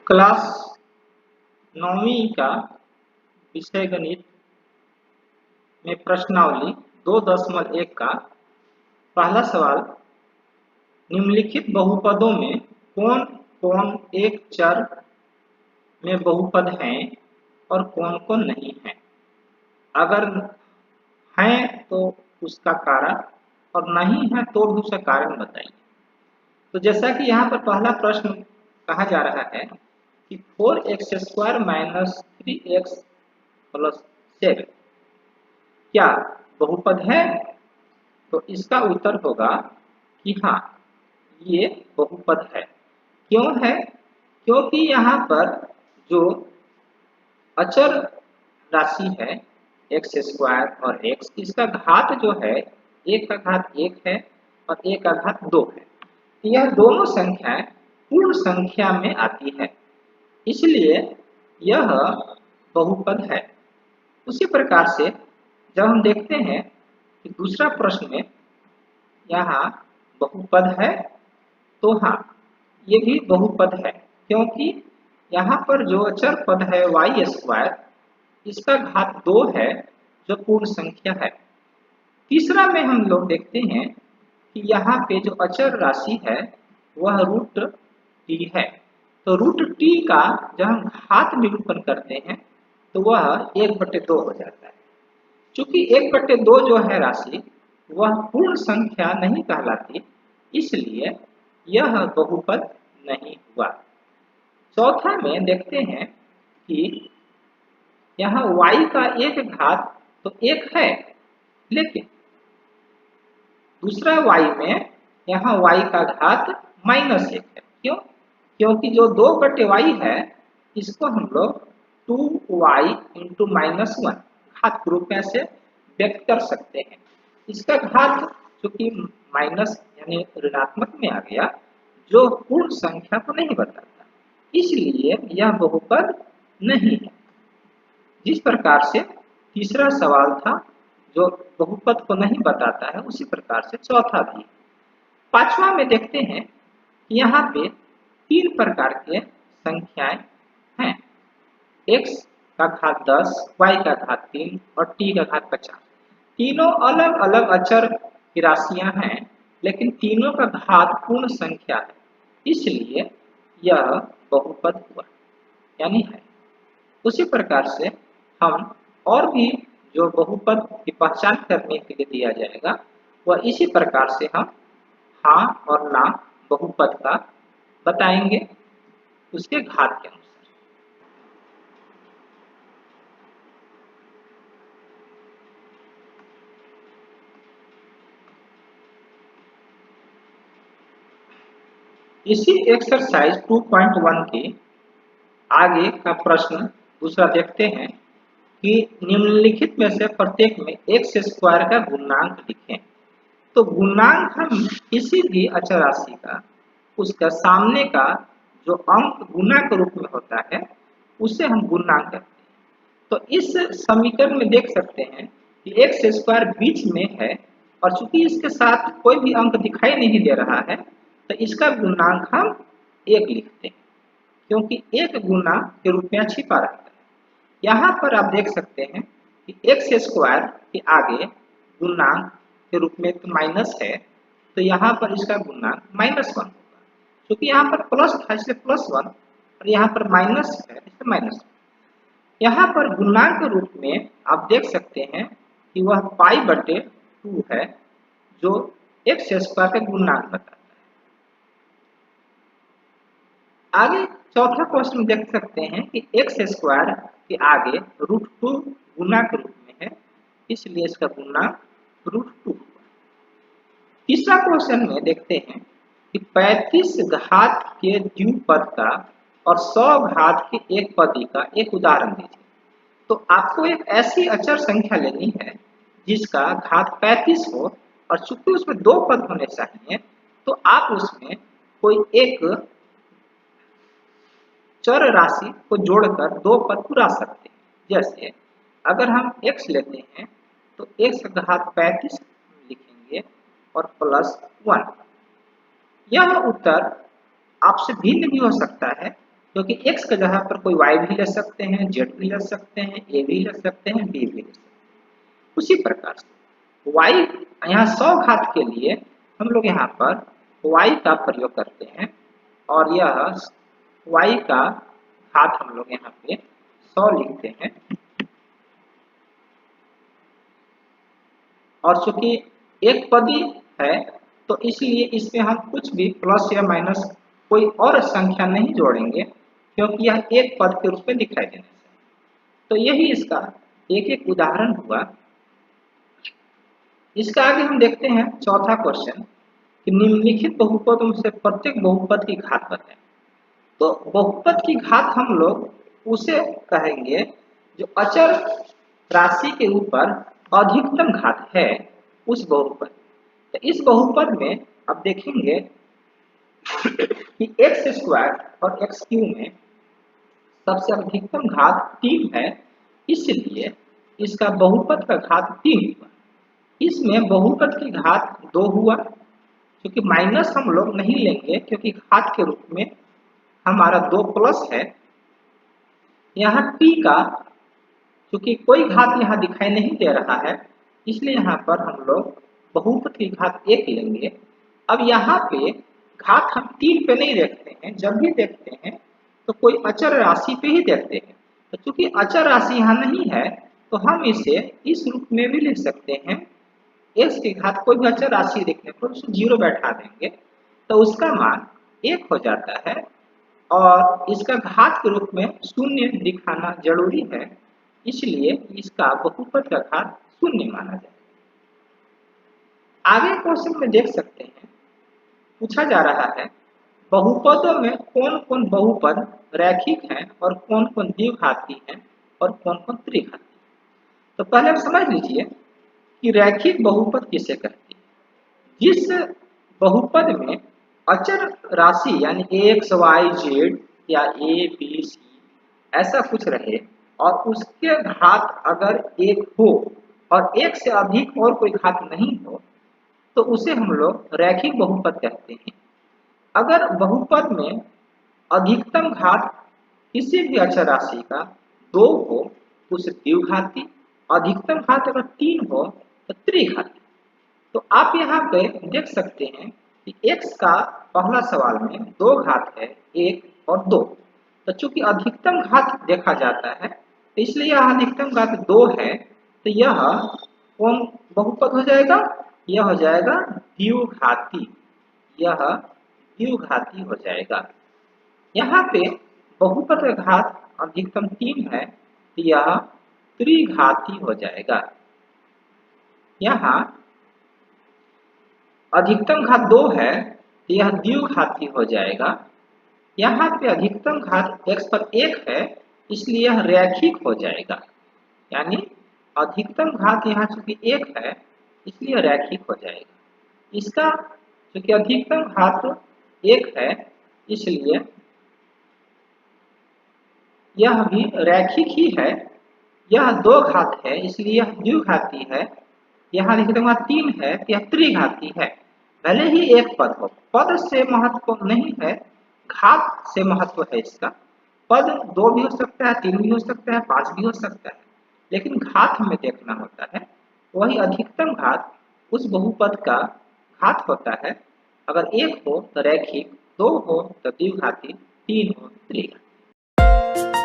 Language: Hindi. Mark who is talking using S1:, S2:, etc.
S1: क्लास 9वीं का विषय गणित में प्रश्नावली 2.1 का पहला सवाल, निम्नलिखित बहुपदों में कौन कौन एक चर में बहुपद हैं और कौन कौन नहीं है। अगर हैं तो उसका कारण और नहीं है तो भी उसका कारण बताइए। तो जैसा कि यहाँ पर पहला प्रश्न कहा जा रहा है कि 4x² माइनस 3x प्लस 7 क्या बहुपद है। तो इसका उत्तर होगा कि हाँ, ये बहुपद है। क्यों है? क्योंकि यहाँ पर जो अचर राशि है x² और x, इसका घात जो है 1 का घात 1 है और 1 का घात 2 है। यह दोनों संख्याएं पूर्ण संख्या में आती है, इसलिए यह बहुपद है। उसी प्रकार से जब हम देखते हैं कि दूसरा प्रश्न में यहाँ बहुपद है, तो हाँ, ये भी बहुपद है क्योंकि यहाँ पर जो अचर पद है y², इसका घात 2 है जो पूर्ण संख्या है। तीसरा में हम लोग देखते हैं कि यहाँ पे जो अचर राशि है वह √t है। तो √t का जब हम घात निरूपण करते हैं तो वह 1/2 हो जाता है। चूंकि 1/2 जो है राशि वह पूर्ण संख्या नहीं कहलाती, इसलिए यह बहुपद नहीं हुआ। चौथा में देखते हैं कि यहाँ y का एक घात तो 1 है, लेकिन दूसरा y में यहाँ y का घात -1 है। क्यों? क्योंकि जो 2/y है इसको हम लोग 2y × -1 घात के रूप में से व्यक्त कर सकते हैं। इसका घात चूंकि माइनस यानी ऋणात्मक में आ गया, जो पूर्ण संख्या को नहीं बताता, इसलिए यह बहुपद नहीं है। जिस प्रकार से तीसरा सवाल था जो बहुपद को नहीं बताता है, उसी प्रकार से चौथा भी। पांचवा में देखते हैं कि यहाँ पे 3 प्रकार के संख्याएं हैं, x का घात 10, y का घात 3 और t का घात 50। तीनों अलग अलग अचर की राशियां हैं, लेकिन तीनों का घात पूर्ण संख्या है, इसलिए यह बहुपद हुआ यानी है। उसी प्रकार से हम और भी जो बहुपद की पहचान करने के लिए दिया जाएगा वह इसी प्रकार से हम हाँ और ना बहुपद का बताएंगे उसके घात के अनुसार। इसी एक्सरसाइज 2.1 के आगे का प्रश्न दूसरा देखते हैं कि निम्नलिखित में से प्रत्येक में x² का गुणांक लिखें। तो गुणांक हम किसी भी अचर राशि का उसका सामने का जो अंक गुना के रूप में होता है उसे हम गुणांक कहते हैं। तो इस समीकरण में देख सकते हैं कि x² बीच में है और चूंकि इसके साथ कोई भी अंक दिखाई नहीं दे रहा है तो इसका गुणांक हम 1 लिखते हैं, क्योंकि 1 गुना के रूप में छिपा रहता है। यहाँ पर आप देख सकते हैं कि x² के आगे गुणांक के रूप में तो माइनस है, तो यहाँ पर इसका गुणांक -1 होगा। क्योंकि यहाँ पर प्लस था इसलिए +1 और यहाँ पर माइनस है इसलिए -1। यहाँ पर गुणांक के रूप में आप देख सकते हैं कि वह π/2 है जो x² का गुणांक बताता है। आगे चौथा क्वेश्चन देख सकते हैं कि x² के आगे √2 गुना के रूप में है, इसलिए इसका गुणांक √2 हुआ। तीसरा क्वेश्चन में देखते हैं कि 35 घात के द्विपद का और 100 घात के एक पदी का एक उदाहरण दीजिए। तो आपको एक ऐसी अचर संख्या लेनी है जिसका घात 35 हो और चूंकि उसमें 2 पद होने चाहिए, तो आप उसमें कोई एक चर राशि को जोड़कर 2 पद पुरा सकते हैं। जैसे अगर हम x लेते हैं तो x का घात 35 लिखेंगे और +1। यह उत्तर आपसे भिन्न भी हो सकता है, क्योंकि x की जगह पर कोई y भी ले सकते हैं, z भी ले सकते हैं, a भी ले सकते हैं, b भी ले सकते हैं। उसी प्रकार से y यहाँ 100 घात के लिए हम लोग यहाँ पर y का प्रयोग करते हैं और यह y का घात हम लोग यहाँ पे 100 लिखते हैं। और चूंकि एक पदी है तो इसलिए इसमें हम कुछ भी प्लस या माइनस कोई और संख्या नहीं जोड़ेंगे, क्योंकि यह एक पद के रूप में दिखाई देने से। तो यही इसका एक एक उदाहरण हुआ। इसका आगे हम देखते हैं चौथा क्वेश्चन कि निम्नलिखित बहुपदों से प्रत्येक बहुपद की घात बताएं। तो बहुपद की घात हम लोग उसे कहेंगे जो अचर राशि के ऊपर अधिकतम घात है उस बहुपद। तो इस बहुपद में अब देखेंगे कि एक्स स्क्वायर और एक्स क्यूब में सबसे अधिकतम घात 3 है, इसलिए इसका बहुपद का घात 3 हुआ। इसमें बहुपद की घात 2 हुआ, क्योंकि माइनस हम लोग नहीं लेंगे क्योंकि घात के रूप में हमारा 2 प्लस है। यहाँ t का क्योंकि कोई घात यहाँ दिखाई नहीं दे रहा है, इसलिए यहाँ पर हम लोग बहुपद की घात 1 लेंगे। अब यहाँ पे घात हम 3 पे नहीं देखते हैं, जब भी देखते हैं तो कोई अचर राशि पे ही देखते हैं। तो चूंकि अचर राशि यहाँ नहीं है तो हम इसे इस रूप में भी लिख सकते हैं। x की घात कोई भी अचर राशि देखने पर उसे 0 बैठा देंगे तो उसका मान 1 हो जाता है और इसका घात के रूप में 0 दिखाना जरूरी है, इसलिए इसका बहुपद का घात 0 माना जाए। आगे क्वेश्चन में देख सकते हैं, पूछा जा रहा है बहुपदों में कौन कौन बहुपद रैखिक हैं और कौन कौन द्विघाती हैं और कौन कौन त्रिघाती। तो पहले आप समझ लीजिए कि रैखिक बहुपद किसे कहते हैं। जिस बहुपद में अचर राशि यानी x, y, z या a, b, c ऐसा कुछ रहे और उसके घात अगर 1 हो और 1 से अधिक और कोई घात नहीं हो तो उसे हम लोग रैखिक बहुपद कहते हैं। अगर बहुपद में अधिकतम घात किसी भी अचर राशि का 2 हो तो उसे द्विघाती, अधिकतम घात अगर 3 हो तो त्रिघाती। तो आप यहाँ पे देख सकते हैं कि x का पहला सवाल में 2 घात है, 1 और 2। तो चूंकि अधिकतम घात देखा जाता है तो इसलिए यह अधिकतम घात 2 है, तो यह कौन बहुपद हो जाएगा? यह हो जाएगा द्विघाती। यह द्विघाती हो जाएगा। यहाँ पे बहुपद का घात अधिकतम 3 है, तो यह त्रिघाती हो जाएगा। यहाँ अधिकतम घात 2 है तो यह द्विघाती हो जाएगा। यहाँ पे अधिकतम घात x पर 1 है, इसलिए यह रैखिक हो जाएगा। यानी अधिकतम घात यहाँ चूंकि 1 है इसलिए रैखिक हो जाएगा। इसका चूंकि अधिकतम घात 1 है इसलिए यह भी रैखिक ही है। यह 2 घात है इसलिए यह द्विघाती है। यहाँ अधिकतम घात 3 है तो यह त्रिघाती है। भले ही एक पद हो, पद से महत्व नहीं है, घात से महत्व है इसका। पद 2 भी हो सकता है, 3 भी हो सकता है, 5 भी हो सकता है, लेकिन घात हमें देखना होता है। वही अधिकतम घात उस बहुपद का घात होता है। अगर 1 हो तो रैखिक, 2 हो तो द्विघाती, 3 हो तो त्रिघाती।